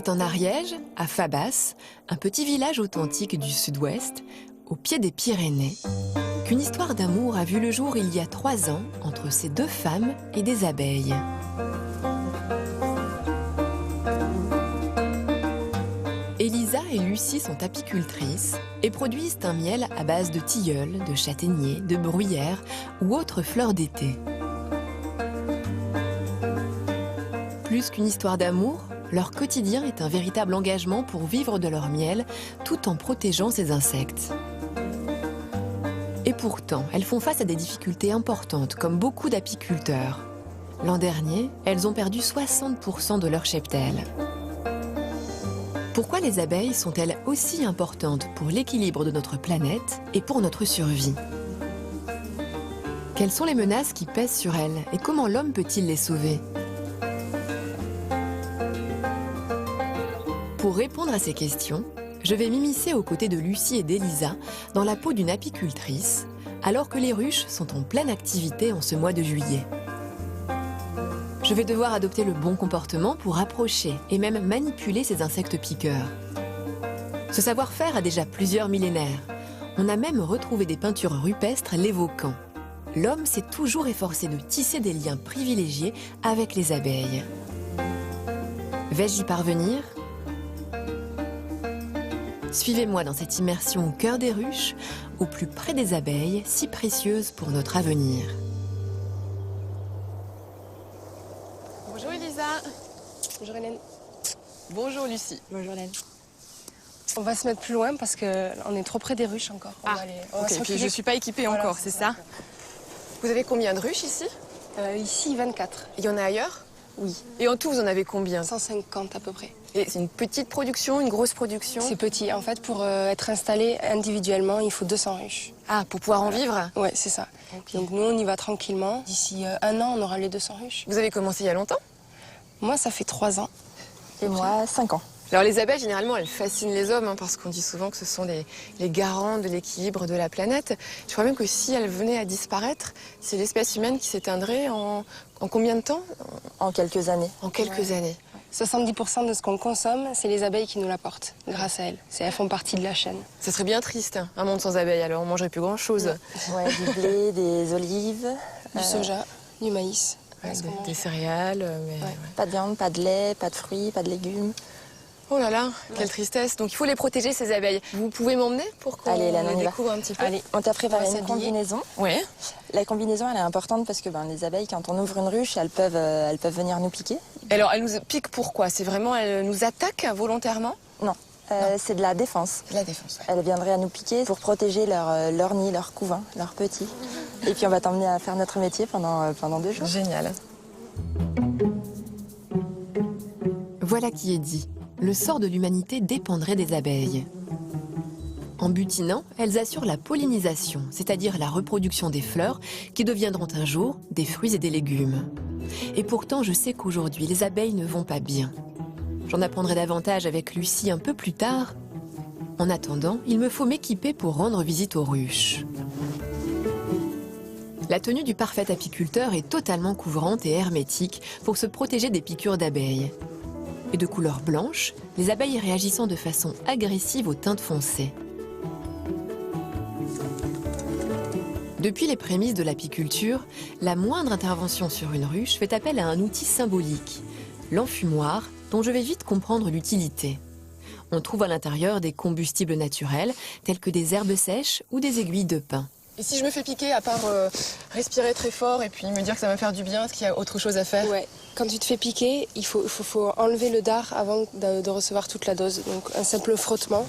C'est en Ariège, à Fabas, un petit village authentique du sud-ouest, au pied des Pyrénées, qu'une histoire d'amour a vu le jour il y a 3 ans entre ces 2 femmes et des abeilles. Elisa et Lucie sont apicultrices et produisent un miel à base de tilleuls, de châtaigniers, de bruyères ou autres fleurs d'été. Plus qu'une histoire d'amour, leur quotidien est un véritable engagement pour vivre de leur miel tout en protégeant ces insectes. Et pourtant, elles font face à des difficultés importantes, comme beaucoup d'apiculteurs. L'an dernier, elles ont perdu 60% de leur cheptel. Pourquoi les abeilles sont-elles aussi importantes pour l'équilibre de notre planète et pour notre survie? Quelles sont les menaces qui pèsent sur elles et comment l'homme peut-il les sauver? Pour répondre à ces questions, je vais m'immiscer aux côtés de Lucie et d'Elisa dans la peau d'une apicultrice, alors que les ruches sont en pleine activité en ce mois de juillet. Je vais devoir adopter le bon comportement pour approcher et même manipuler ces insectes piqueurs. Ce savoir-faire a déjà plusieurs millénaires. On a même retrouvé des peintures rupestres l'évoquant. L'homme s'est toujours efforcé de tisser des liens privilégiés avec les abeilles. Vais-je y parvenir ? Suivez-moi dans cette immersion au cœur des ruches, au plus près des abeilles, si précieuses pour notre avenir. Bonjour Elisa. Bonjour Hélène. Bonjour Lucie. Bonjour Hélène. On va se mettre plus loin parce qu'on est trop près des ruches encore. On va ok, puis je ne suis pas équipée voilà, encore, c'est ça? Vous avez combien de ruches ici? Ici, 24. Il y en a ailleurs? Oui. Et en tout, vous en avez combien? 150 à peu près. Et c'est une petite production, une grosse production? C'est petit. En fait, pour être installé individuellement, il faut 200 ruches. Ah, pour pouvoir en vivre? Ouais, c'est ça. Okay. Donc nous, on y va tranquillement. D'ici 1 an, on aura les 200 ruches. Vous avez commencé il y a longtemps? Moi, ça fait 3 ans. Et moi, 5 ans. Alors les abeilles, généralement, elles fascinent les hommes, parce qu'on dit souvent que ce sont les garants de l'équilibre de la planète. Je crois même que si elles venaient à disparaître, c'est l'espèce humaine qui s'éteindrait en combien de temps? En quelques années. En quelques années. 70% de ce qu'on consomme, c'est les abeilles qui nous l'apportent, grâce à elles. Elles font partie de la chaîne. Ça serait bien triste, un monde sans abeilles, alors on mangerait plus grand-chose. Ouais, du blé, des olives. Du soja, du maïs. Ouais, des céréales, mais... Ouais. Ouais. Pas de viande, pas de lait, pas de fruits, pas de légumes. Oh là là, quelle tristesse. Donc il faut les protéger, ces abeilles. Vous pouvez m'emmener pour qu'on Allez, Hélène, on y les va. découvre un petit peu? Allez. On t'a préparé On va une s'habiller. combinaison. Oui. La combinaison, elle est importante parce que les abeilles, quand on ouvre une ruche, elles peuvent venir nous piquer. Alors elles nous piquent pourquoi? C'est vraiment, elles nous attaquent volontairement? Non, c'est de la défense. La défense, ouais. Elles viendraient à nous piquer pour protéger leur nid, leur couvain, leurs petits. Et puis on va t'emmener à faire notre métier pendant 2 jours. Génial. Voilà qui est dit. Le sort de l'humanité dépendrait des abeilles. En butinant, elles assurent la pollinisation, c'est-à-dire la reproduction des fleurs qui deviendront un jour des fruits et des légumes. Et pourtant, je sais qu'aujourd'hui, les abeilles ne vont pas bien. J'en apprendrai davantage avec Lucie un peu plus tard. En attendant, il me faut m'équiper pour rendre visite aux ruches. La tenue du parfait apiculteur est totalement couvrante et hermétique pour se protéger des piqûres d'abeilles. Et de couleur blanche, les abeilles réagissant de façon agressive aux teintes foncées. Depuis les prémices de l'apiculture, la moindre intervention sur une ruche fait appel à un outil symbolique, l'enfumoir, dont je vais vite comprendre l'utilité. On trouve à l'intérieur des combustibles naturels, tels que des herbes sèches ou des aiguilles de pin. Et si je me fais piquer, à part respirer très fort et puis me dire que ça va me faire du bien, est-ce qu'il y a autre chose à faire? Ouais. Quand tu te fais piquer, il faut enlever le dard avant de recevoir toute la dose. Donc un simple frottement,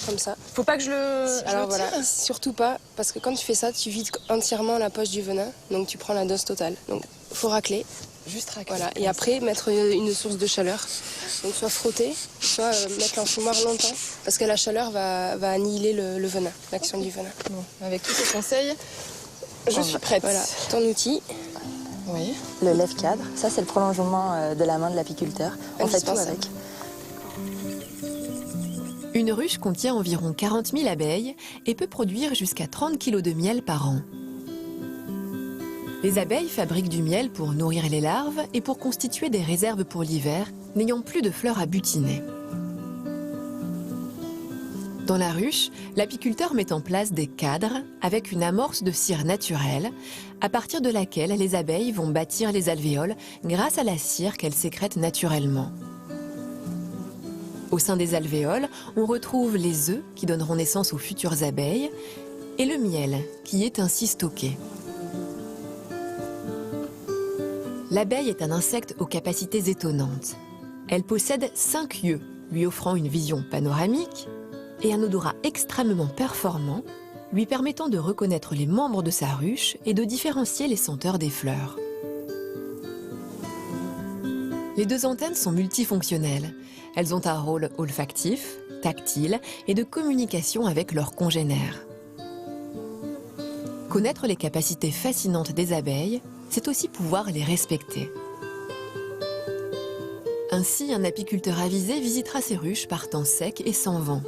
comme ça. Faut pas que je le Alors tire? voilà, surtout pas, parce que quand tu fais ça, tu vides entièrement la poche du venin, donc tu prends la dose totale. Donc faut racler. Juste racler. Voilà. Et après, mettre une source de chaleur. Donc soit frotter, soit mettre l'enfumoir longtemps, parce que la chaleur va annihiler le venin, l'action du venin. Bon, avec tous ces conseils, je suis prête. Voilà, ton outil. Oui. Le lève-cadre, ça c'est le prolongement de la main de l'apiculteur. On fait tout Indispensable. avec. Une ruche contient environ 40 000 abeilles et peut produire jusqu'à 30 kg de miel par an. Les abeilles fabriquent du miel pour nourrir les larves et pour constituer des réserves pour l'hiver, n'ayant plus de fleurs à butiner. Dans la ruche, l'apiculteur met en place des cadres avec une amorce de cire naturelle, à partir de laquelle les abeilles vont bâtir les alvéoles grâce à la cire qu'elles sécrètent naturellement. Au sein des alvéoles, on retrouve les œufs qui donneront naissance aux futures abeilles et le miel qui est ainsi stocké. L'abeille est un insecte aux capacités étonnantes. Elle possède 5 yeux, lui offrant une vision panoramique et un odorat extrêmement performant, lui permettant de reconnaître les membres de sa ruche et de différencier les senteurs des fleurs. Les 2 antennes sont multifonctionnelles. Elles ont un rôle olfactif, tactile et de communication avec leurs congénères. Connaître les capacités fascinantes des abeilles, c'est aussi pouvoir les respecter. Ainsi, un apiculteur avisé visitera ses ruches par temps sec et sans vent.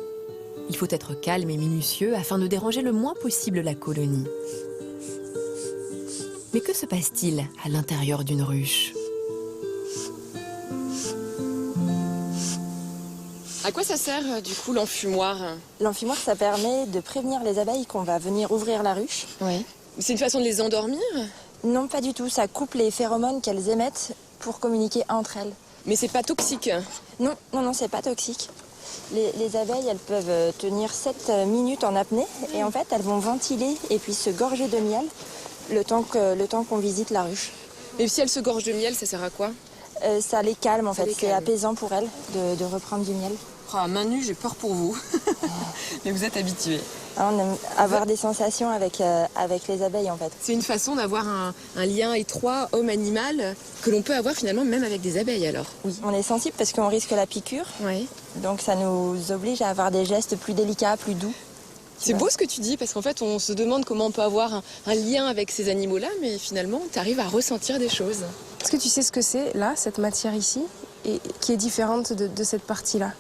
Il faut être calme et minutieux afin de déranger le moins possible la colonie. Mais que se passe-t-il à l'intérieur d'une ruche ? À quoi ça sert du coup l'enfumoir? L'enfumoir, ça permet de prévenir les abeilles qu'on va venir ouvrir la ruche. Oui. C'est une façon de les endormir? Non, pas du tout. Ça coupe les phéromones qu'elles émettent pour communiquer entre elles. Mais c'est pas toxique? Non, non, non, c'est pas toxique. Les abeilles, elles peuvent tenir 7 minutes en apnée et en fait, elles vont ventiler et puis se gorger de miel le temps qu'on visite la ruche. Et si elles se gorgent de miel, ça sert à quoi? Ça les calme en Ça fait, les c'est calme. apaisant pour elles de reprendre du miel. Oh, à main nue, j'ai peur pour vous. Mais vous êtes habitués. On aime avoir des sensations avec les abeilles en fait. C'est une façon d'avoir un lien étroit homme-animal que l'on peut avoir finalement même avec des abeilles alors. Oui. On est sensible parce qu'on risque la piqûre, Oui. donc ça nous oblige à avoir des gestes plus délicats, plus doux. C'est beau ce que tu dis parce qu'en fait on se demande comment on peut avoir un lien avec ces animaux-là, mais finalement tu arrives à ressentir des choses. Est-ce que tu sais ce que c'est, là, cette matière ici, et qui est différente de cette partie-là?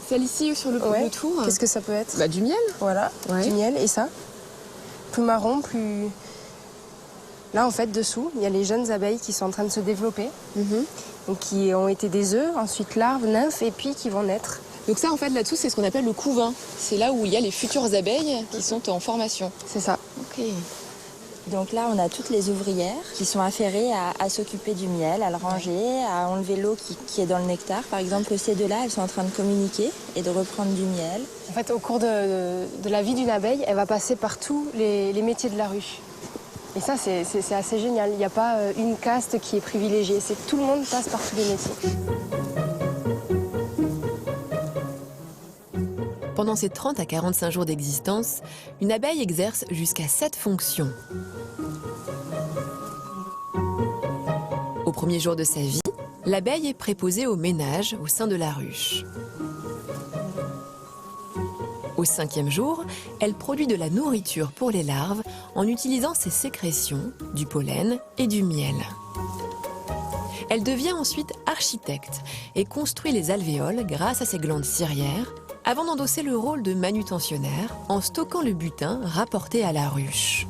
Celle ici sur le Ouais. tour. Qu'est-ce que ça peut être? Du miel. Voilà, Ouais. du miel, et ça? Plus marron, plus... Là, en fait, dessous, il y a les jeunes abeilles qui sont en train de se développer, donc qui ont été des œufs, ensuite larves, nymphes, et puis qui vont naître. Donc ça en fait là-dessous c'est ce qu'on appelle le couvain. C'est là où il y a les futures abeilles qui sont en formation. C'est ça. Ok. Donc là, on a toutes les ouvrières qui sont affairées à s'occuper du miel, à le ranger, à enlever l'eau qui est dans le nectar. Par exemple, ces deux-là, elles sont en train de communiquer et de reprendre du miel. En fait, au cours de la vie d'une abeille, elle va passer par tous les métiers de la ruche. Et ça, c'est assez génial. Il n'y a pas une caste qui est privilégiée. C'est tout le monde passe par tous les métiers. Pendant ses 30 à 45 jours d'existence, une abeille exerce jusqu'à 7 fonctions. Au premier jour de sa vie, l'abeille est préposée au ménage au sein de la ruche. Au 5e jour, elle produit de la nourriture pour les larves en utilisant ses sécrétions, du pollen et du miel. Elle devient ensuite architecte et construit les alvéoles grâce à ses glandes cirières, avant d'endosser le rôle de manutentionnaire en stockant le butin rapporté à la ruche.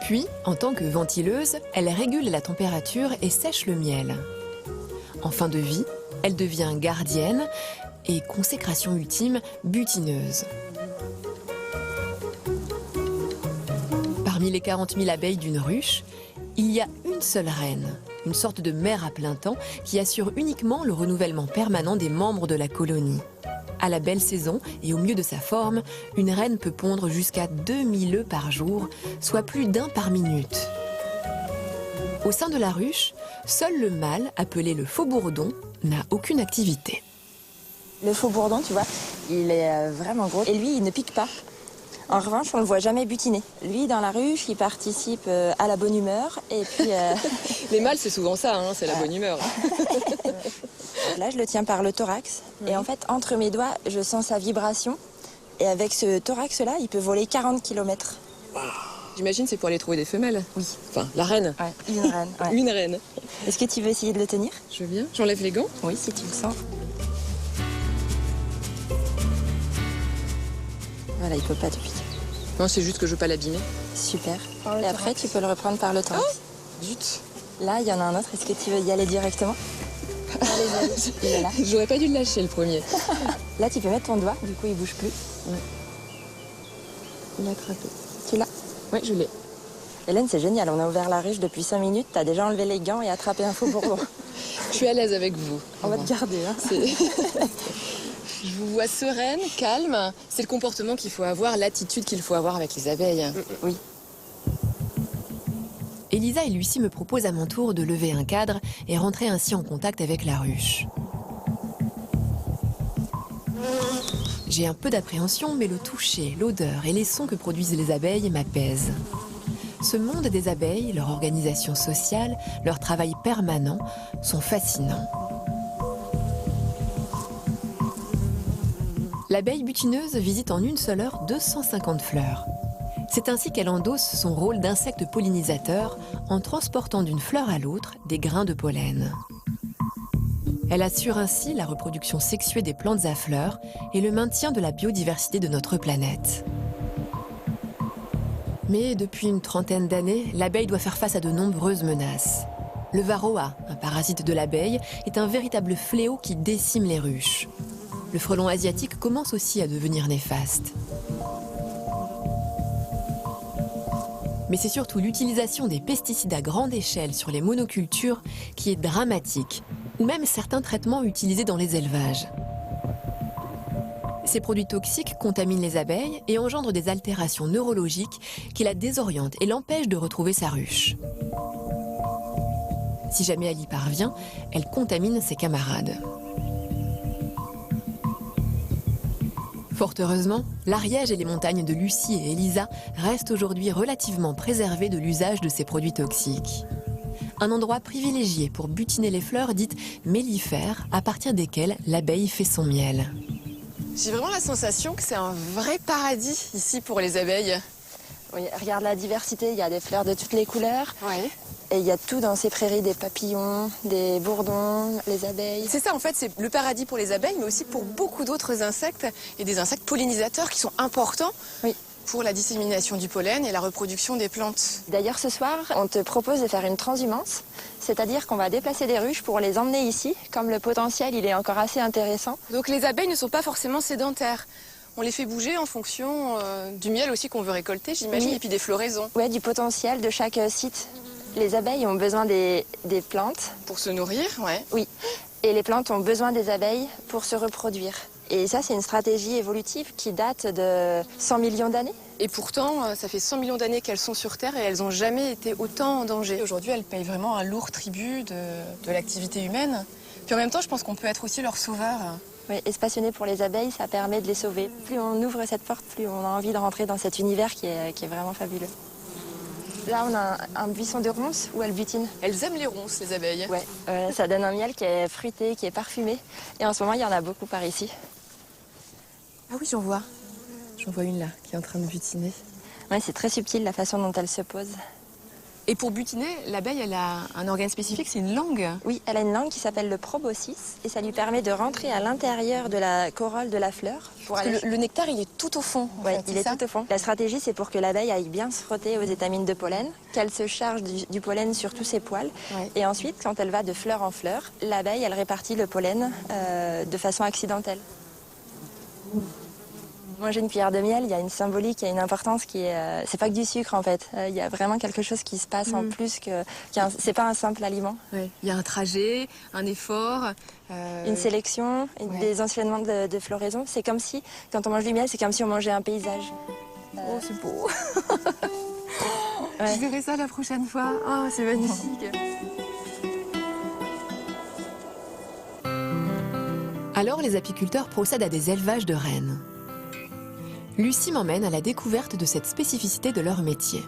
Puis, en tant que ventileuse, elle régule la température et sèche le miel. En fin de vie, elle devient gardienne et, consécration ultime, butineuse. Parmi les 40 000 abeilles d'une ruche, il y a une seule reine, une sorte de mère à plein temps qui assure uniquement le renouvellement permanent des membres de la colonie. À la belle saison et au mieux de sa forme, une reine peut pondre jusqu'à 2000 œufs par jour, soit plus d'1 par minute. Au sein de la ruche, seul le mâle, appelé le faux-bourdon, n'a aucune activité. Le faux-bourdon, tu vois, il est vraiment gros. Et lui, il ne pique pas. En revanche, on ne le voit jamais butiner. Lui, dans la ruche, il participe à la bonne humeur. Et puis, Les mâles c'est souvent ça, hein, c'est la bonne humeur. là, je le tiens par le thorax. Et en fait, entre mes doigts, je sens sa vibration. Et avec ce thorax-là, il peut voler 40 km. J'imagine c'est pour aller trouver des femelles. Oui. Enfin, la reine. Ouais, une reine. Ouais. Une reine. Est-ce que tu veux essayer de le tenir? Je viens. J'enlève les gants. Oui, si tu le sens. Voilà, il peut pas te piquer. Non, c'est juste que je veux pas l'abîmer. Super. Et après, tu peux le reprendre par le thorax. Zut. Là, il y en a un autre. Est-ce que tu veux y aller directement? Allez, il est là. J'aurais pas dû le lâcher le premier. Là, tu peux mettre ton doigt. Du coup, il bouge plus. Il a attrapé. Tu l'as? Oui, je l'ai. Hélène, c'est génial. On a ouvert la ruche depuis 5 minutes. T'as déjà enlevé les gants et attrapé un faux bourdon. Je suis à l'aise avec vous. On va te garder. Hein. Je vous vois sereine, calme. C'est le comportement qu'il faut avoir, l'attitude qu'il faut avoir avec les abeilles. Oui. Elisa et Lucie me proposent à mon tour de lever un cadre et rentrer ainsi en contact avec la ruche. J'ai un peu d'appréhension, mais le toucher, l'odeur et les sons que produisent les abeilles m'apaisent. Ce monde des abeilles, leur organisation sociale, leur travail permanent sont fascinants. L'abeille butineuse visite en une seule heure 250 fleurs. C'est ainsi qu'elle endosse son rôle d'insecte pollinisateur en transportant d'une fleur à l'autre des grains de pollen. Elle assure ainsi la reproduction sexuée des plantes à fleurs et le maintien de la biodiversité de notre planète. Mais depuis une trentaine d'années, l'abeille doit faire face à de nombreuses menaces. Le varroa, un parasite de l'abeille, est un véritable fléau qui décime les ruches. Le frelon asiatique commence aussi à devenir néfaste. Mais c'est surtout l'utilisation des pesticides à grande échelle sur les monocultures qui est dramatique, ou même certains traitements utilisés dans les élevages. Ces produits toxiques contaminent les abeilles et engendrent des altérations neurologiques qui la désorientent et l'empêchent de retrouver sa ruche. Si jamais elle y parvient, elle contamine ses camarades. Fort heureusement, l'Ariège et les montagnes de Lucie et Elisa restent aujourd'hui relativement préservées de l'usage de ces produits toxiques. Un endroit privilégié pour butiner les fleurs dites mellifères, à partir desquelles l'abeille fait son miel. J'ai vraiment la sensation que c'est un vrai paradis ici pour les abeilles. Oui, regarde la diversité. Il y a des fleurs de toutes les couleurs. Ouais. Et il y a tout dans ces prairies, des papillons, des bourdons, les abeilles. C'est ça, en fait, c'est le paradis pour les abeilles, mais aussi pour beaucoup d'autres insectes et des insectes pollinisateurs qui sont importants pour la dissémination du pollen et la reproduction des plantes. D'ailleurs, ce soir, on te propose de faire une transhumance, c'est-à-dire qu'on va déplacer des ruches pour les emmener ici, comme le potentiel il est encore assez intéressant. Donc les abeilles ne sont pas forcément sédentaires. On les fait bouger en fonction du miel aussi qu'on veut récolter, j'imagine, Oui. et puis des floraisons. Ouais, du potentiel de chaque site. Les abeilles ont besoin des plantes. Pour se nourrir, ouais. Oui. Et les plantes ont besoin des abeilles pour se reproduire. Et ça, c'est une stratégie évolutive qui date de 100 millions d'années. Et pourtant, ça fait 100 millions d'années qu'elles sont sur Terre et elles n'ont jamais été autant en danger. Aujourd'hui, elles payent vraiment un lourd tribut de l'activité humaine. Puis en même temps, je pense qu'on peut être aussi leur sauveur. Oui, et se passionner pour les abeilles, ça permet de les sauver. Plus on ouvre cette porte, plus on a envie de rentrer dans cet univers qui est vraiment fabuleux. Là, on a un buisson de ronces où elles butinent. Elles aiment les ronces, les abeilles. Ouais, ça donne un miel qui est fruité, qui est parfumé. Et en ce moment, il y en a beaucoup par ici. Ah oui, j'en vois. J'en vois une là, qui est en train de butiner. Ouais, c'est très subtil la façon dont elle se pose. Et pour butiner, l'abeille, elle a un organe spécifique, c'est une langue. Oui, elle a une langue qui s'appelle le proboscis et ça lui permet de rentrer à l'intérieur de la corolle de la fleur. Parce que le nectar, il est tout au fond. Oui, il est tout au fond. La stratégie, c'est pour que l'abeille aille bien se frotter aux étamines de pollen, qu'elle se charge du pollen sur tous ses poils. Ouais. Et ensuite, quand elle va de fleur en fleur, l'abeille, elle répartit le pollen de façon accidentelle. Manger une cuillère de miel, il y a une symbolique, il y a une importance qui est... c'est pas que du sucre en fait. Il y a vraiment quelque chose qui se passe en plus que... c'est pas un simple aliment. Ouais. Il y a un trajet, un effort. Une sélection, des enchaînements de floraison. C'est comme si, quand on mange du miel, c'est comme si on mangeait un paysage. Oh, c'est beau. Ouais. Je verrai ça la prochaine fois. Oh, c'est magnifique. Alors les apiculteurs procèdent à des élevages de rennes. Lucie m'emmène à la découverte de cette spécificité de leur métier.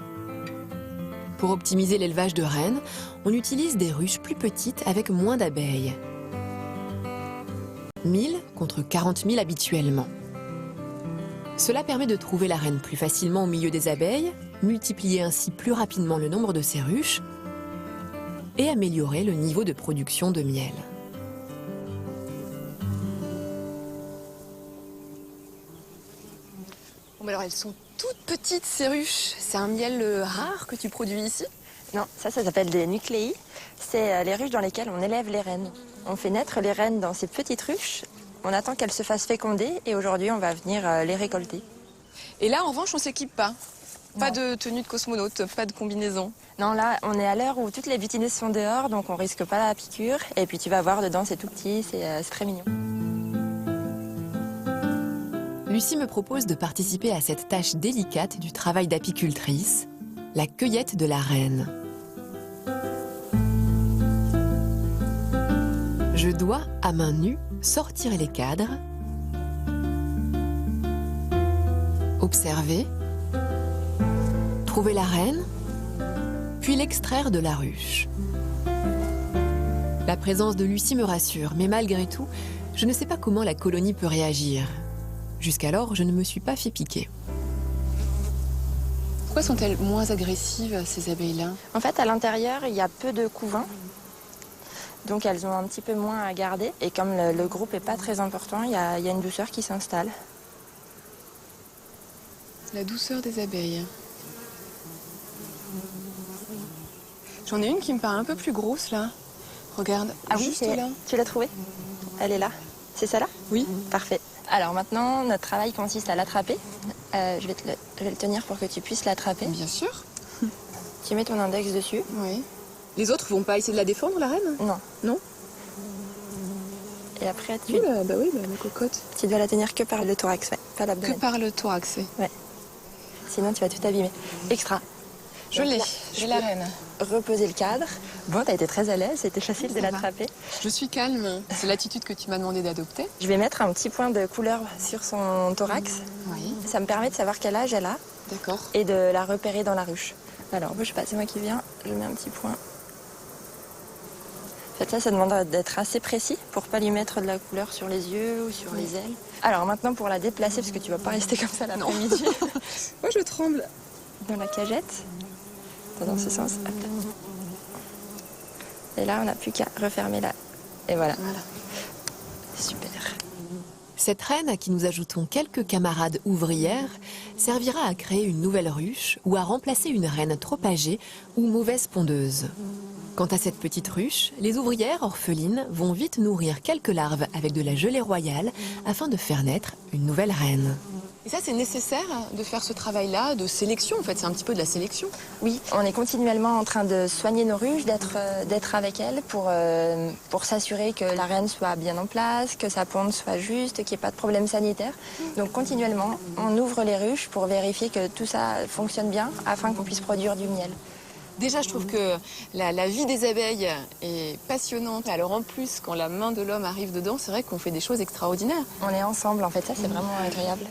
Pour optimiser l'élevage de rennes, on utilise des ruches plus petites avec moins d'abeilles. 1000 contre 40 000 habituellement. Cela permet de trouver la reine plus facilement au milieu des abeilles, multiplier ainsi plus rapidement le nombre de ces ruches et améliorer le niveau de production de miel. Bon, alors elles sont toutes petites ces ruches. C'est un miel rare que tu produis ici? Non, ça s'appelle des nucléi. C'est les ruches dans lesquelles on élève les reines. On fait naître les reines dans ces petites ruches. On attend qu'elles se fassent féconder et aujourd'hui, on va venir les récolter. Et là, en revanche, on s'équipe pas. Pas Non. de tenue de cosmonaute, pas de combinaison. Non, là, on est à l'heure où toutes les butinettes sont dehors, donc on risque pas la piqûre. Et puis tu vas voir, dedans, c'est tout petit, c'est très mignon. Lucie me propose de participer à cette tâche délicate du travail d'apicultrice, la cueillette de la reine. Je dois, à main nue, sortir les cadres, observer, trouver la reine, puis l'extraire de la ruche. La présence de Lucie me rassure, mais malgré tout, je ne sais pas comment la colonie peut réagir. Jusqu'alors, je ne me suis pas fait piquer. Pourquoi sont-elles moins agressives, ces abeilles-là? En fait, à l'intérieur, il y a peu de couvains. Donc elles ont un petit peu moins à garder. Et comme le groupe n'est pas très important, il y a une douceur qui s'installe. La douceur des abeilles. J'en ai une qui me paraît un peu plus grosse, là. Regarde, juste là. Tu l'as trouvée? Elle est là. C'est ça là? Oui. Parfait. Alors maintenant, notre travail consiste à l'attraper. Je vais le tenir pour que tu puisses l'attraper. Bien sûr. Tu mets ton index dessus. Oui. Les autres vont pas essayer de la défendre, la reine? Non. Non. Et après, Bah oui, la cocotte. tu dois la tenir que par le thorax, ouais, pas Que l'abdomen. par le thorax, oui. Sinon, tu vas tout abîmer. Extra. Je Donc l'ai, là, j'ai la reine. Reposer le cadre. Bon, t'as été très à l'aise, c'était facile de Ça va. l'attraper. Je suis calme. C'est l'attitude que tu m'as demandé d'adopter. Je vais mettre un petit point de couleur sur son thorax. Oui. Ça me permet de savoir quel âge elle a D'accord. et de la repérer dans la ruche. Alors, bouge pas, c'est moi qui viens. Je mets un petit point. En fait, là, ça demande d'être assez précis pour pas lui mettre de la couleur sur les yeux ou sur les ailes. Alors maintenant, pour la déplacer, parce que tu vas pas rester comme ça l'après-midi, Moi, je tremble. dans la cagette. Dans ce sens. Hop. Et là, on n'a plus qu'à refermer là. Et voilà. Voilà. Super. Cette reine, à qui nous ajoutons quelques camarades ouvrières, servira à créer une nouvelle ruche ou à remplacer une reine trop âgée ou mauvaise pondeuse. Quant à cette petite ruche, les ouvrières orphelines vont vite nourrir quelques larves avec de la gelée royale afin de faire naître une nouvelle reine. Et ça, c'est nécessaire de faire ce travail-là, de sélection, en fait. C'est un petit peu de la sélection. Oui, on est continuellement en train de soigner nos ruches, d'être avec elles pour s'assurer que la reine soit bien en place, que sa ponde soit juste, qu'il n'y ait pas de problème sanitaire. Donc continuellement, on ouvre les ruches pour vérifier que tout ça fonctionne bien afin qu'on puisse produire du miel. Déjà, je trouve que la vie des abeilles est passionnante. Alors en plus, quand la main de l'homme arrive dedans, c'est vrai qu'on fait des choses extraordinaires. On est ensemble, en fait, ça c'est vraiment agréable.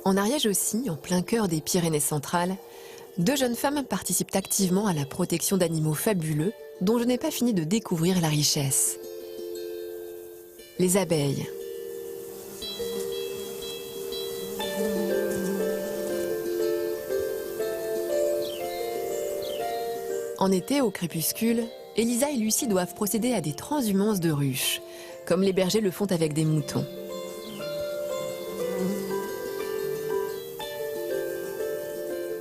En Ariège aussi, en plein cœur des Pyrénées centrales, 2 jeunes femmes participent activement à la protection d'animaux fabuleux dont je n'ai pas fini de découvrir la richesse. Les abeilles. En été, au crépuscule, Elisa et Lucie doivent procéder à des transhumances de ruches, comme les bergers le font avec des moutons.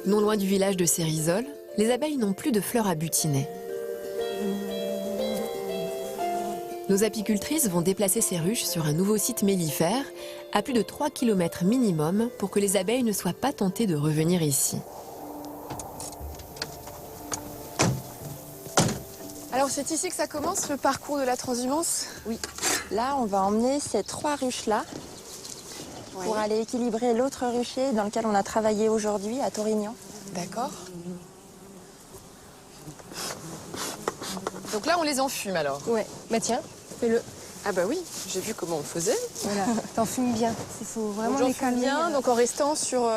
Non loin du village de Cérisole, les abeilles n'ont plus de fleurs à butiner. Nos apicultrices vont déplacer ces ruches sur un nouveau site mellifère, à plus de 3 km minimum, pour que les abeilles ne soient pas tentées de revenir ici. Alors c'est ici que ça commence, le parcours de la transhumance? Oui. Là, on va emmener ces 3 ruches-là pour aller équilibrer l'autre rucher dans lequel on a travaillé aujourd'hui à Torignan. D'accord. Donc là, on les enfume alors? Ouais, bah tiens, fais-le. Ah bah oui, j'ai vu comment on faisait. Voilà, t'en fumes bien. Il faut vraiment Donc, les j'enfume calmer. bien, donc en restant sur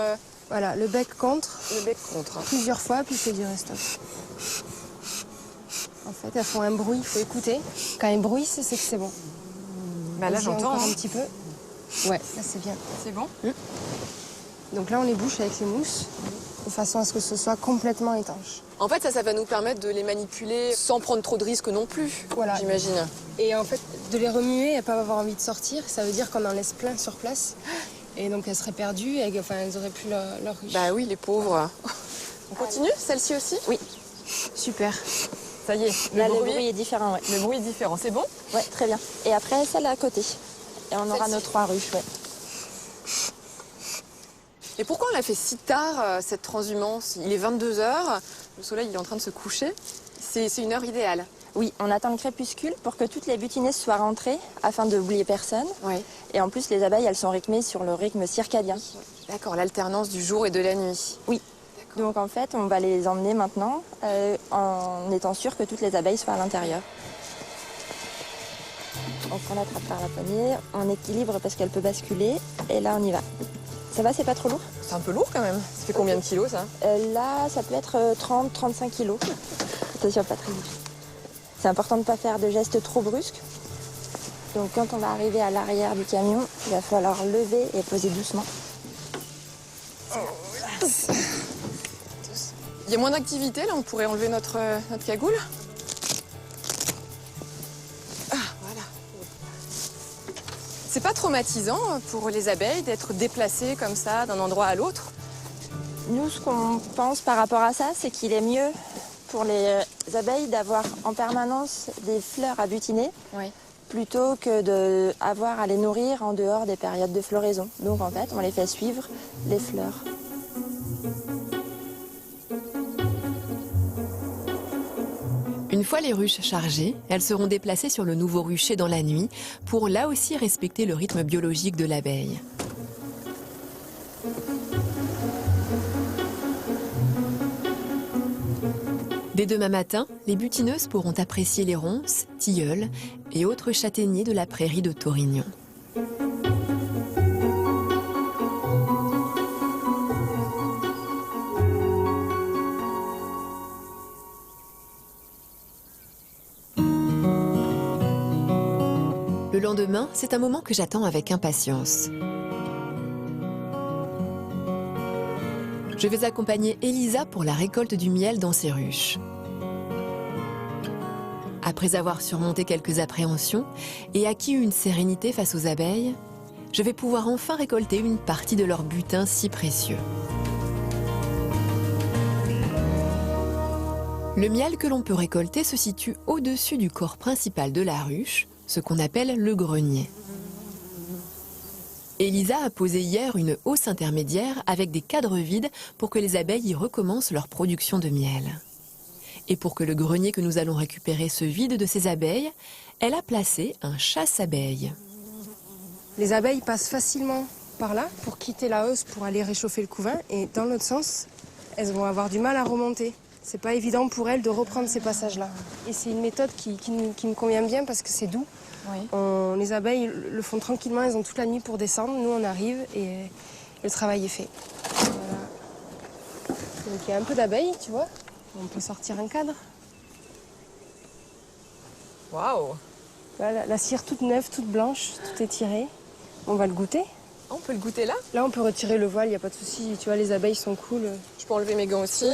Voilà, le bec contre le bec contre. plusieurs fois, puis je te dirai stop. En fait, elles font un bruit, il faut écouter. Quand elles bruissent, c'est que c'est bon. Bah là, Vas-y, j'entends. encore hein. un petit peu. Ouais, là c'est bien. C'est bon? Donc là, on les bouche avec les mousses. de façon à ce que ce soit complètement étanche. En fait, ça va nous permettre de les manipuler sans prendre trop de risques non plus, Voilà. j'imagine. Et en fait, de les remuer et pas avoir envie de sortir, ça veut dire qu'on en laisse plein sur place. Et donc elles seraient perdues, et, enfin elles auraient plus leur ruche. Bah oui, les pauvres. On continue, celle-ci aussi? Oui. Super. Ça y est, Là, le bruit est différent, ouais. le bruit est différent, c'est bon? Ouais, très bien. Et après, celle à côté. Et on aura Celle-ci. nos 3 ruches, ouais. Et pourquoi on l'a fait si tard, cette transhumance? Il est 22 h, le soleil il est en train de se coucher. C'est une heure idéale. Oui, on attend le crépuscule pour que toutes les butinées soient rentrées afin de n'oublier personne. Oui. Et en plus, les abeilles, elles sont rythmées sur le rythme circadien. D'accord, l'alternance du jour et de la nuit. Oui. Donc en fait, on va les emmener maintenant en étant sûr que toutes les abeilles soient à l'intérieur. Donc on l'attrape par la poignée, on équilibre parce qu'elle peut basculer et là on y va. Ça va, c'est pas trop lourd? C'est un peu lourd quand même. Ça fait combien de kilos ça? Là, ça peut être 30-35 kilos. Attention, pas très lourd. C'est important de ne pas faire de gestes trop brusques. Donc quand on va arriver à l'arrière du camion, il va falloir lever et poser doucement. Il y a moins d'activité là, on pourrait enlever notre cagoule. Ah, voilà. C'est pas traumatisant pour les abeilles d'être déplacées comme ça d'un endroit à l'autre? Nous, ce qu'on pense par rapport à ça, c'est qu'il est mieux pour les abeilles d'avoir en permanence des fleurs à butiner Oui. plutôt que d'avoir à les nourrir en dehors des périodes de floraison. Donc en fait, on les fait suivre les fleurs. Une fois les ruches chargées, elles seront déplacées sur le nouveau rucher dans la nuit pour là aussi respecter le rythme biologique de l'abeille. Dès demain matin, les butineuses pourront apprécier les ronces, tilleuls et autres châtaigniers de la prairie de Thorignon. Le lendemain, c'est un moment que j'attends avec impatience. Je vais accompagner Elisa pour la récolte du miel dans ses ruches. Après avoir surmonté quelques appréhensions et acquis une sérénité face aux abeilles, je vais pouvoir enfin récolter une partie de leur butin si précieux. Le miel que l'on peut récolter se situe au-dessus du corps principal de la ruche, ce qu'on appelle le grenier. Elisa a posé hier une hausse intermédiaire avec des cadres vides pour que les abeilles y recommencent leur production de miel. Et pour que le grenier que nous allons récupérer se vide de ses abeilles, elle a placé un chasse-abeilles. Les abeilles passent facilement par là pour quitter la hausse pour aller réchauffer le couvain. Et dans l'autre sens, elles vont avoir du mal à remonter. C'est pas évident pour elles de reprendre ces passages-là. Et c'est une méthode qui me convient bien parce que c'est doux. Oui. Les abeilles le font tranquillement, elles ont toute la nuit pour descendre. Nous, on arrive et le travail est fait. Voilà. Donc il y a un peu d'abeilles, tu vois. On peut sortir un cadre. Waouh! Voilà, la cire toute neuve, toute blanche, tout est tiré. On va le goûter. On peut le goûter là? Là, on peut retirer le voile, il n'y a pas de souci. Tu vois, les abeilles sont cool. Je peux enlever mes gants aussi.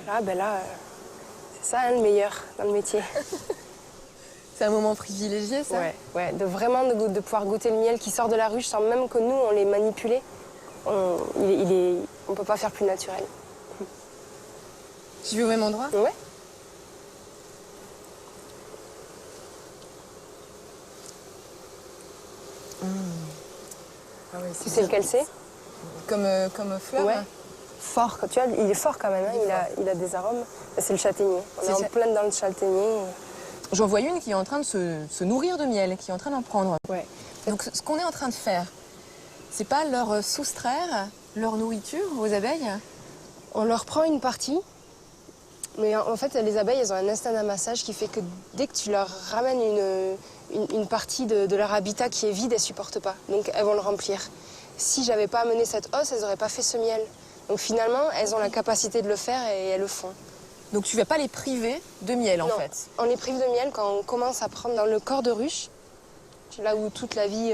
Ah, ben là, c'est ça hein, le meilleur dans le métier. C'est un moment privilégié ça? Ouais, de pouvoir goûter le miel qui sort de la ruche sans même que nous, on l'ait manipulé. On peut pas faire plus naturel. Je vais au même endroit? Ouais. Ah oui, Tu sais lequel c'est? Comme fleur? Ouais. Fort, tu vois, il est fort quand même, hein, il a des arômes. C'est le châtaignier. On est en plein dans le châtaignier. J'en vois une qui est en train de se nourrir de miel, qui est en train d'en prendre. Ouais. Donc ce qu'on est en train de faire, c'est pas leur soustraire leur nourriture aux abeilles? On leur prend une partie, mais en fait, les abeilles, elles ont un instinct d'amassage qui fait que dès que tu leur ramènes une partie de leur habitat qui est vide, elles supportent pas. Donc elles vont le remplir. Si j'avais pas amené cette hausse, elles n'auraient pas fait ce miel. Donc finalement, elles ont la capacité de le faire et elles le font. Donc tu vas pas les priver de miel en Non. fait? On les prive de miel quand on commence à prendre dans le corps de ruche. là où toute la vie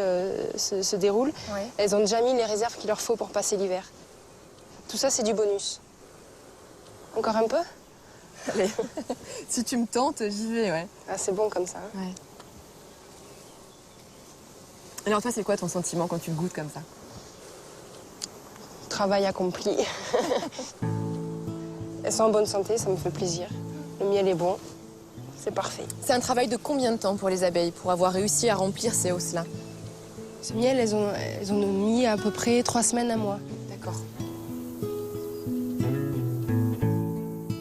se déroule, Ouais. elles ont déjà mis les réserves qu'il leur faut pour passer l'hiver. Tout ça, c'est du bonus. Encore un peu? Allez, si tu me tentes, j'y vais, ouais. Ah, c'est bon comme ça. Hein. Ouais. Alors toi, c'est quoi ton sentiment quand tu le goûtes comme ça? Travail accompli. Elles sont en bonne santé, ça me fait plaisir. Le miel est bon, c'est parfait. C'est un travail de combien de temps pour les abeilles pour avoir réussi à remplir ces hausses-là? Ce miel, elles ont mis à peu près 3 semaines, un mois. D'accord.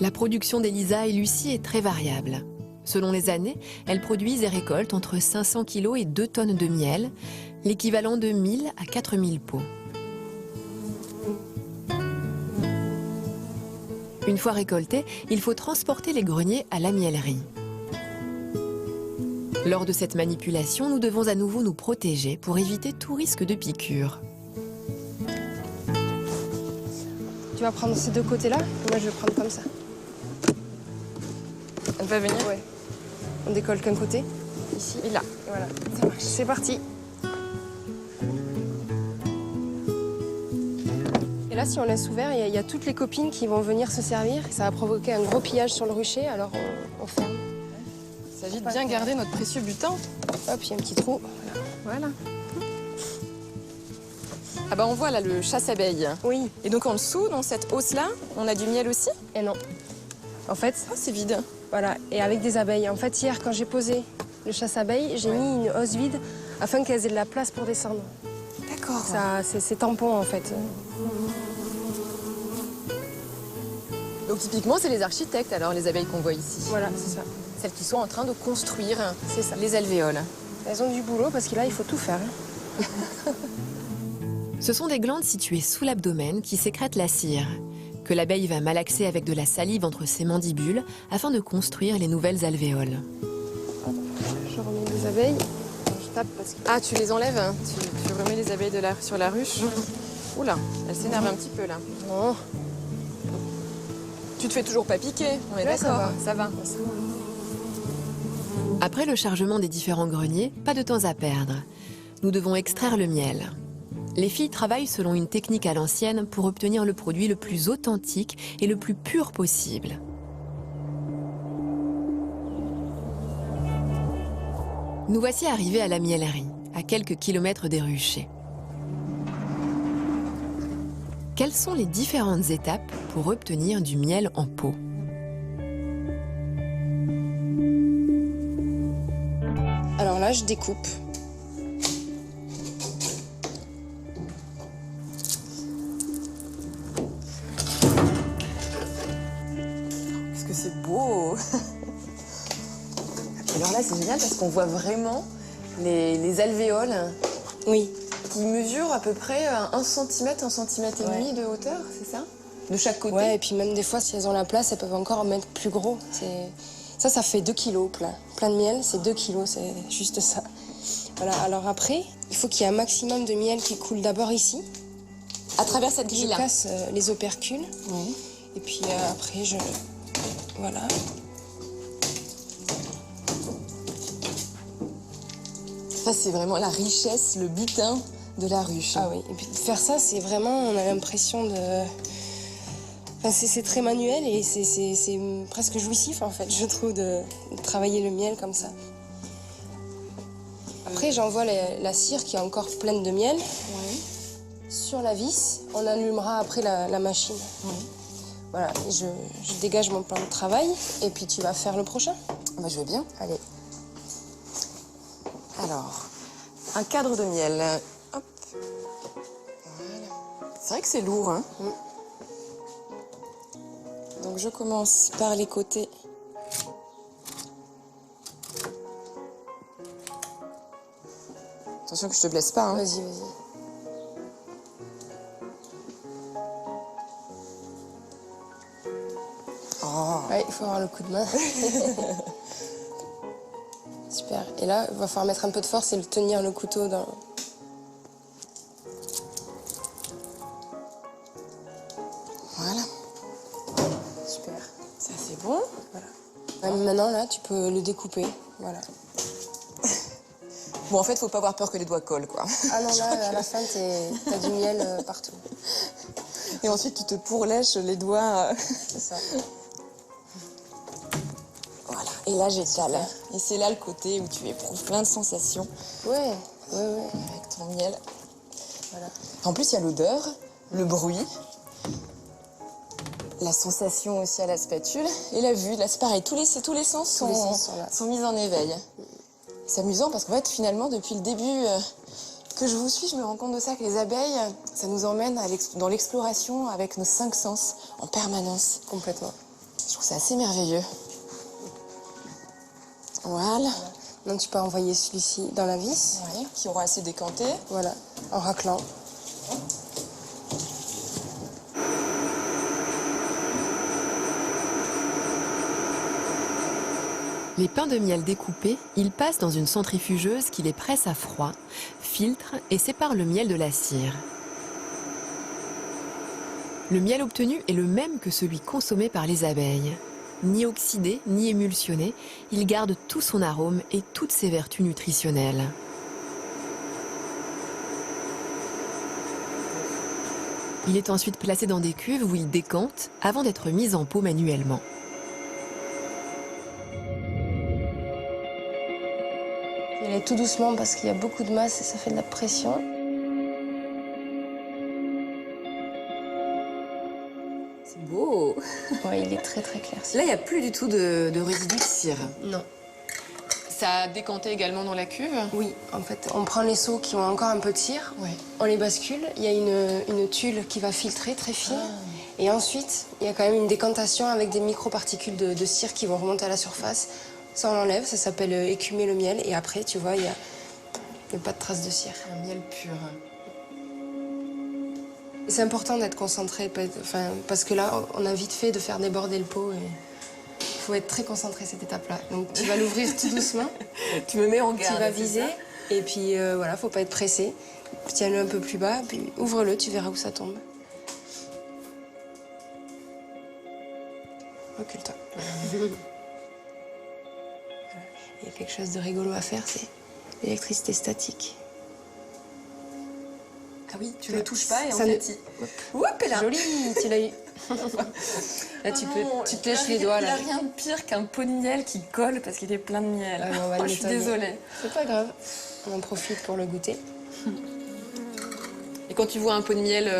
La production d'Elisa et Lucie est très variable. Selon les années, elles produisent et récoltent entre 500 kg et 2 tonnes de miel, l'équivalent de 1000 à 4000 pots. Une fois récoltés, il faut transporter les greniers à la miellerie. Lors de cette manipulation, nous devons à nouveau nous protéger pour éviter tout risque de piqûre. Tu vas prendre ces deux côtés-là, moi je vais prendre comme ça. Elle va venir? Ouais. On décolle qu'un côté, ici Et là. et voilà. Ça marche. C'est parti. Et là, si on laisse ouvert, il y a toutes les copines qui vont venir se servir. Ça va provoquer un gros pillage sur le rucher, alors on ferme. Il s'agit de bien garder notre précieux butin. Hop, il y a un petit trou. Voilà. Ah bah on voit là le chasse-abeille. Oui, Et donc en dessous, dans cette hausse-là, on a du miel aussi? et non. En fait, Ah, c'est vide. voilà, et avec des abeilles. En fait, hier, quand j'ai posé le chasse-abeilles, j'ai mis une hausse vide afin qu'elles aient de la place pour descendre. D'accord. Ça, c'est tampon, en fait. Donc typiquement, c'est les architectes alors, les abeilles qu'on voit ici. Voilà, c'est ça. Celles qui sont en train de construire C'est ça. les alvéoles. Elles ont du boulot parce que là, il faut tout faire. Hein. Ce sont des glandes situées sous l'abdomen qui sécrètent la cire, que l'abeille va malaxer avec de la salive entre ses mandibules afin de construire les nouvelles alvéoles. Je remets les abeilles. Je tape parce que... Ah, tu les enlèves hein. Tu remets les abeilles sur la ruche. Oula, elle s'énerve un petit peu là. Non. Tu te fais toujours pas piquer, on est Ouais, ça d'accord. va. Ça va. Après le chargement des différents greniers, pas de temps à perdre. Nous devons extraire le miel. Les filles travaillent selon une technique à l'ancienne pour obtenir le produit le plus authentique et le plus pur possible. Nous voici arrivés à la miellerie, à quelques kilomètres des ruchers. Quelles sont les différentes étapes pour obtenir du miel en pot? Alors là, je découpe. Parce que c'est beau. Alors là, c'est génial parce qu'on voit vraiment les alvéoles Oui. qui mesurent à peu près 1 cm, 1,5 cm de hauteur, c'est ça? De chaque côté? Ouais, et puis même des fois, si elles ont la place, elles peuvent encore en mettre plus gros. Ça fait 2 kilos plein. Plein de miel, c'est 2 kilos, c'est juste ça. Voilà, alors après, il faut qu'il y ait un maximum de miel qui coule d'abord ici. À travers cette Je grille-là? casse les opercules. Oui. Et puis après, voilà. Ça, c'est vraiment la richesse, le butin de la ruche. Ah oui, et puis faire ça, c'est vraiment, on a l'impression de... Enfin, c'est très manuel et c'est presque jouissif, en fait, je trouve, de travailler le miel comme ça. Après, j'envoie la cire qui est encore pleine de miel Oui. sur la vis. On allumera après la machine. Oui. Voilà, et je dégage mon plan de travail et puis tu vas faire le prochain. Bah, je veux bien. Allez. Alors, un cadre de miel. Hop. Voilà. C'est vrai que c'est lourd, hein? Donc je commence par les côtés. Attention que je te blesse pas, hein? Vas-y, vas-y. Oh. Ouais, il faut avoir le coup de main. Super. Et là, il va falloir mettre un peu de force et tenir le couteau dans... Voilà. Super. Ça, c'est bon. Voilà. Ouais, maintenant, là, tu peux le découper. Voilà. Bon, en fait, faut pas avoir peur que les doigts collent, quoi. Ah non, là, à la fin, t'as du miel partout. Et ensuite, tu te pourlèches les doigts. C'est ça. Voilà, et là, j'étale. Et c'est là le côté où tu éprouves plein de sensations. Ouais. Avec ton miel. Voilà. En plus, il y a l'odeur, le bruit, la sensation aussi à la spatule et la vue. Là, c'est pareil, tous les sens Tous les sens sont là. sont mis en éveil. C'est amusant parce qu'en fait, finalement, depuis le début que je vous suis, je me rends compte de ça, que les abeilles, ça nous emmène dans l'exploration avec nos 5 sens en permanence. Complètement. Je trouve ça assez merveilleux. Voilà. Donc tu peux envoyer celui-ci dans la vis. Oui, qui aura assez décanté. Voilà, en raclant. Les pains de miel découpés, ils passent dans une centrifugeuse qui les presse à froid, filtre et sépare le miel de la cire. Le miel obtenu est le même que celui consommé par les abeilles. Ni oxydé, ni émulsionné, il garde tout son arôme et toutes ses vertus nutritionnelles. Il est ensuite placé dans des cuves où il décante avant d'être mis en pot manuellement. Il est tout doucement parce qu'il y a beaucoup de masse et ça fait de la pression. C'est beau. Ouais, il est très très clair. Là, il n'y a plus du tout de résidus de cire. Non. Ça a décanté également dans la cuve? Oui, en fait, on prend les seaux qui ont encore un peu de cire, on les bascule, il y a une tuile qui va filtrer très fine, et ensuite, il y a quand même une décantation avec des microparticules de cire qui vont remonter à la surface. Ça, on l'enlève, ça s'appelle écumer le miel, et après, tu vois, il n'y a pas de traces de cire. Un miel pur. C'est important d'être concentré, parce que là, on a vite fait de faire déborder le pot, et il faut être très concentré cette étape-là. Donc tu vas l'ouvrir tout doucement. Tu me mets en garde. Tu vas viser, et puis voilà, faut pas être pressé. Tiens-le un peu plus bas, puis ouvre-le, tu verras où ça tombe. Recule-toi. Il y a quelque chose de rigolo à faire, c'est l'électricité statique. Ah oui, tu le touches pas et en ça fait, Oup, et là. Joli, tu l'as eu. Là, tu te lèches les doigts. Il n'y Là. a rien de pire qu'un pot de miel qui colle parce qu'il est plein de miel. Ah, on va Je suis nettoyer. désolée. C'est pas grave. On en profite pour le goûter. Et quand tu vois un pot de miel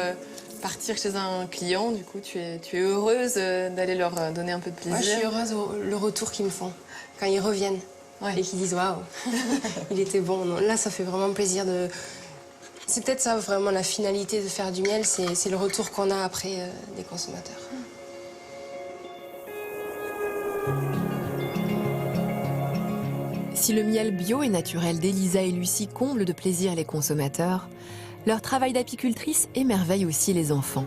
partir chez un client, du coup, tu es heureuse d'aller leur donner un peu de plaisir. Moi, je suis heureuse le retour qu'ils me font quand ils reviennent et qu'ils disent waouh, il était bon. Non, là, ça fait vraiment plaisir de. C'est peut-être ça vraiment la finalité de faire du miel, c'est le retour qu'on a après des consommateurs. Si le miel bio et naturel d'Elisa et Lucie comble de plaisir les consommateurs, leur travail d'apicultrice émerveille aussi les enfants.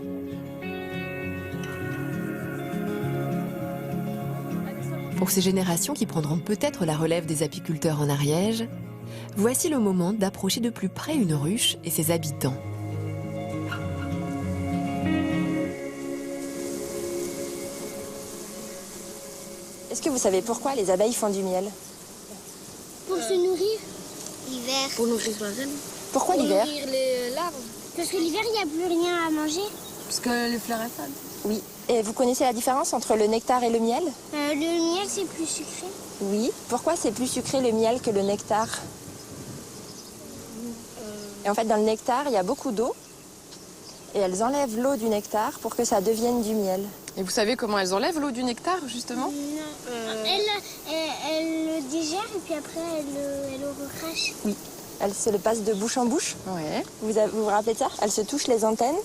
Pour ces générations qui prendront peut-être la relève des apiculteurs en Ariège, voici le moment d'approcher de plus près une ruche et ses habitants. Est-ce que vous savez pourquoi les abeilles font du miel? Pour se nourrir l'hiver. Pour nourrir soi-même. Pourquoi Pour l'hiver? nourrir les larves. Parce que l'hiver, il n'y a plus rien à manger. Parce que les fleurs fades. Oui. Et vous connaissez la différence entre le nectar et le miel? Le miel, c'est plus sucré. Oui. Pourquoi c'est plus sucré le miel que le nectar? Et en fait, dans le nectar, il y a beaucoup d'eau. Et elles enlèvent l'eau du nectar pour que ça devienne du miel. Et vous savez comment elles enlèvent l'eau du nectar, justement? Non. Elle le digère et puis après, elle le recrache. Oui. Elles se le passent de bouche en bouche. Ouais. Vous vous rappelez de ça? Elles se touchent les antennes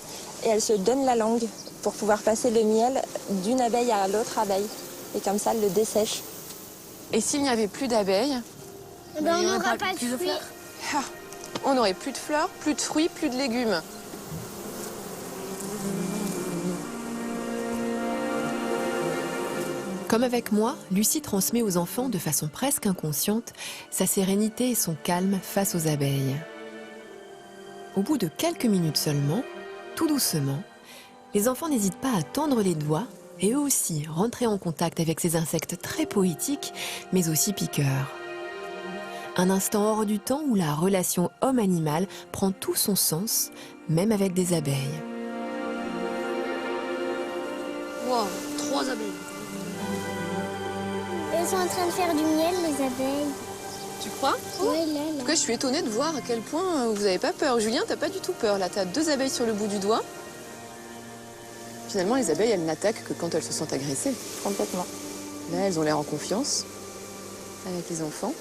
et elles se donnent la langue pour pouvoir passer le miel d'une abeille à l'autre abeille. Et comme ça, elles le dessèchent. Et s'il n'y avait plus d'abeilles, On n'aura pas de fruits. on n'aurait plus de fleurs, plus de fruits, plus de légumes. Comme avec moi, Lucie transmet aux enfants de façon presque inconsciente sa sérénité et son calme face aux abeilles. Au bout de quelques minutes seulement, tout doucement, les enfants n'hésitent pas à tendre les doigts et eux aussi rentrer en contact avec ces insectes très poétiques, mais aussi piqueurs. Un instant hors du temps où la relation homme-animal prend tout son sens, même avec des abeilles. Wow, 3 abeilles. Elles sont en train de faire du miel, les abeilles. Tu crois? Oui, là, En là. tout cas, je suis étonnée de voir à quel point vous n'avez pas peur. Julien, t'as pas du tout peur. Là, t'as 2 abeilles sur le bout du doigt. Finalement, les abeilles, elles n'attaquent que quand elles se sentent agressées. Complètement. Là, elles ont l'air en confiance avec les enfants.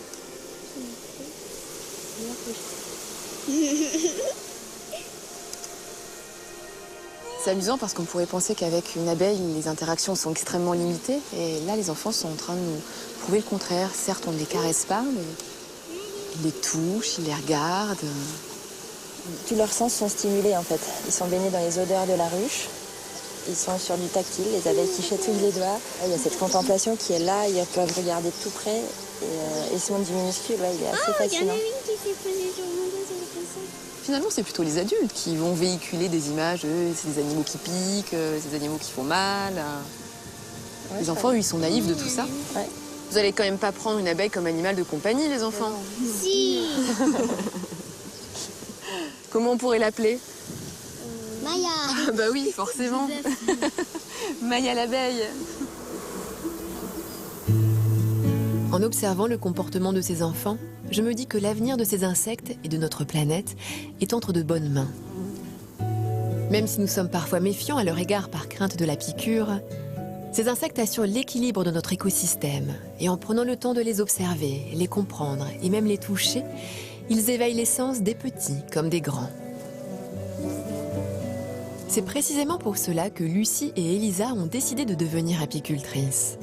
C'est amusant parce qu'on pourrait penser qu'avec une abeille, les interactions sont extrêmement limitées. Et là, les enfants sont en train de nous prouver le contraire. Certes, on ne les caresse pas, mais ils les touchent, ils les regardent. Tous leurs sens sont stimulés en fait. Ils sont baignés dans les odeurs de la ruche. Ils sont sur du tactile, les abeilles qui chatouillent les doigts. Il y a cette contemplation qui est là, ils peuvent regarder de tout près. Et ce monde du minuscule, ouais, il est assez Il y en fascinant. a une qui s'est posée sur mon dos, c'est comme ça. Finalement, c'est plutôt les adultes qui vont véhiculer des images. C'est des animaux qui piquent, c'est des animaux qui font mal. Les enfants, eux, ils sont naïfs de tout ça. Ouais. Vous allez quand même pas prendre une abeille comme animal de compagnie, les enfants. Si. Comment on pourrait l'appeler? Maya. Bah oui, forcément. Maya l'abeille. En observant le comportement de ces enfants, je me dis que l'avenir de ces insectes et de notre planète est entre de bonnes mains. Même si nous sommes parfois méfiants à leur égard par crainte de la piqûre, ces insectes assurent l'équilibre de notre écosystème et en prenant le temps de les observer, les comprendre et même les toucher, ils éveillent les sens des petits comme des grands. C'est précisément pour cela que Lucie et Elisa ont décidé de devenir apicultrices.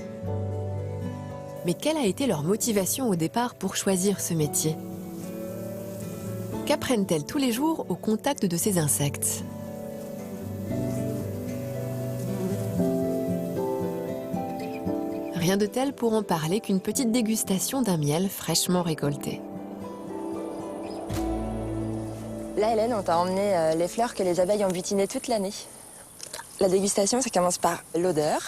Mais quelle a été leur motivation au départ pour choisir ce métier? Qu'apprennent-elles tous les jours au contact de ces insectes? Rien de tel pour en parler qu'une petite dégustation d'un miel fraîchement récolté. Là, Hélène, on t'a emmené les fleurs que les abeilles ont butinées toute l'année. La dégustation, ça commence par l'odeur,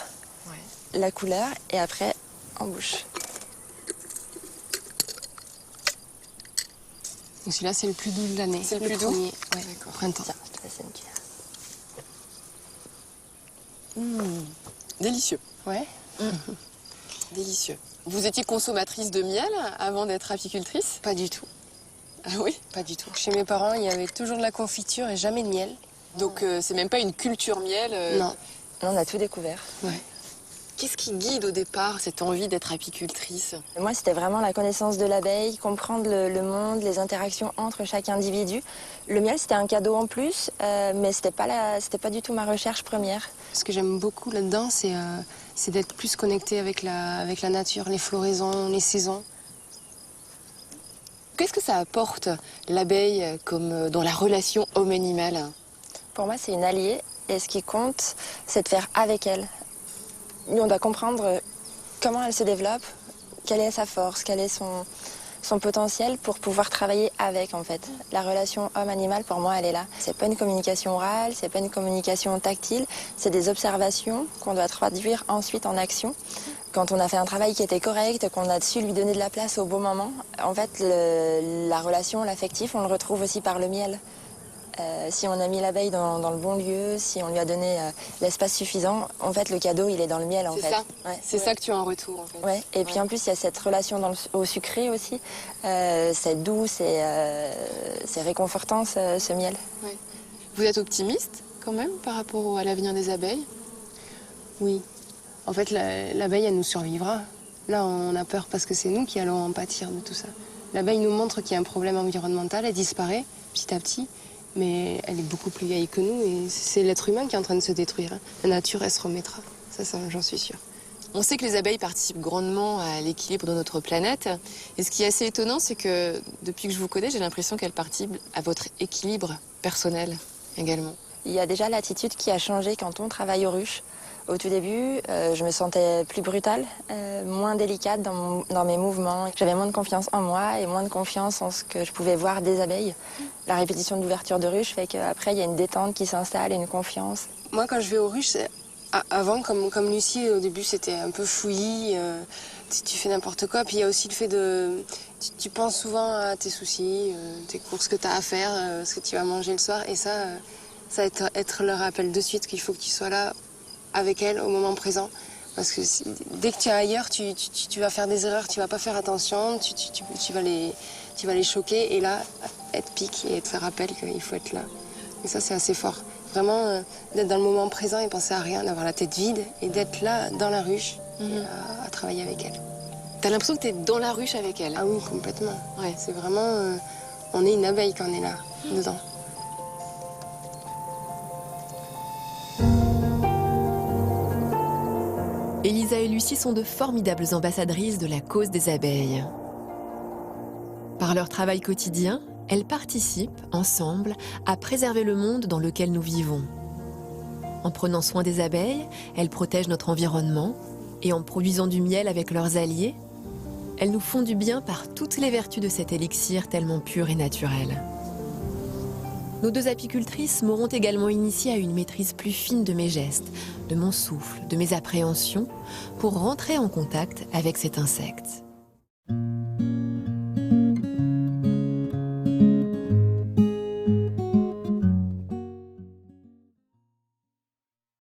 la couleur et après en bouche. Donc celui-là, c'est le plus doux de l'année. C'est le plus doux? premier, ouais, D'accord. printemps. Tiens, je te passe une cuillère. Délicieux. Ouais. Délicieux. Vous étiez consommatrice de miel avant d'être apicultrice? Pas du tout. Ah oui? Pas du tout. Chez mes parents, il y avait toujours de la confiture et jamais de miel. Donc c'est même pas une culture miel? Non. On a tout découvert. Ouais. Qu'est-ce qui guide au départ cette envie d'être apicultrice? Moi, c'était vraiment la connaissance de l'abeille, comprendre le monde, les interactions entre chaque individu. Le miel, c'était un cadeau en plus, mais c'était pas du tout ma recherche première. Ce que j'aime beaucoup là-dedans, c'est d'être plus connecté avec la nature, les floraisons, les saisons. Qu'est-ce que ça apporte, l'abeille, comme dans la relation homme-animal? Pour moi, c'est une alliée, et ce qui compte, c'est de faire avec elle. Nous, on doit comprendre comment elle se développe, quelle est sa force, quel est son potentiel pour pouvoir travailler avec, en fait. La relation homme-animal, pour moi, elle est là. C'est pas une communication orale, c'est pas une communication tactile, c'est des observations qu'on doit traduire ensuite en action. Quand on a fait un travail qui était correct, qu'on a su lui donner de la place au bon moment, en fait, la relation, l'affectif, on le retrouve aussi par le miel. Si on a mis l'abeille dans le bon lieu, si on lui a donné l'espace suffisant, en fait, le cadeau, il est dans le miel, en fait. C'est ça. Ouais. C'est ça que tu as en retour, en fait. Ouais. Et puis en plus, il y a cette relation au sucré aussi. C'est doux, c'est réconfortant, ce miel. Ouais. Vous êtes optimiste, quand même, par rapport à l'avenir des abeilles? Oui. En fait, l'abeille, elle nous survivra. Là, on a peur parce que c'est nous qui allons en pâtir de tout ça. L'abeille nous montre qu'il y a un problème environnemental, elle disparaît petit à petit, mais elle est beaucoup plus vieille que nous et c'est l'être humain qui est en train de se détruire. La nature, elle se remettra. Ça, j'en suis sûre. On sait que les abeilles participent grandement à l'équilibre de notre planète. Et ce qui est assez étonnant, c'est que depuis que je vous connais, j'ai l'impression qu'elles participent à votre équilibre personnel également. Il y a déjà l'attitude qui a changé quand on travaille aux ruches. Au tout début, je me sentais plus brutale, moins délicate dans mes mouvements. J'avais moins de confiance en moi et moins de confiance en ce que je pouvais voir des abeilles. La répétition d'ouverture de ruche fait qu'après, il y a une détente qui s'installe et une confiance. Moi, quand je vais aux ruches, Avant, comme Lucie, au début, c'était un peu fouillis, tu fais n'importe quoi. Puis il y a aussi le fait de... Tu penses souvent à tes soucis, tes courses que tu as à faire, ce que tu vas manger le soir. Et ça va être le rappel de suite qu'il faut que tu sois là avec elle au moment présent. Parce que dès que tu es ailleurs, tu vas faire des erreurs, tu vas pas faire attention, tu vas les choquer. Et là, elle te pique et elle te fait rappel qu'il faut être là. Et ça, c'est assez fort. Vraiment, d'être dans le moment présent et penser à rien, d'avoir la tête vide et d'être là, dans la ruche, à travailler avec elle. T'as l'impression que t'es dans la ruche avec elle. Ah oui, complètement. Ouais. C'est vraiment... on est une abeille quand on est là, dedans. Elisa et Lucie sont de formidables ambassadrices de la cause des abeilles. Par leur travail quotidien, elles participent, ensemble, à préserver le monde dans lequel nous vivons. En prenant soin des abeilles, elles protègent notre environnement et en produisant du miel avec leurs alliés, elles nous font du bien par toutes les vertus de cet élixir tellement pur et naturel. Nos deux apicultrices m'auront également initiée à une maîtrise plus fine de mes gestes, de mon souffle, de mes appréhensions, pour rentrer en contact avec cet insecte.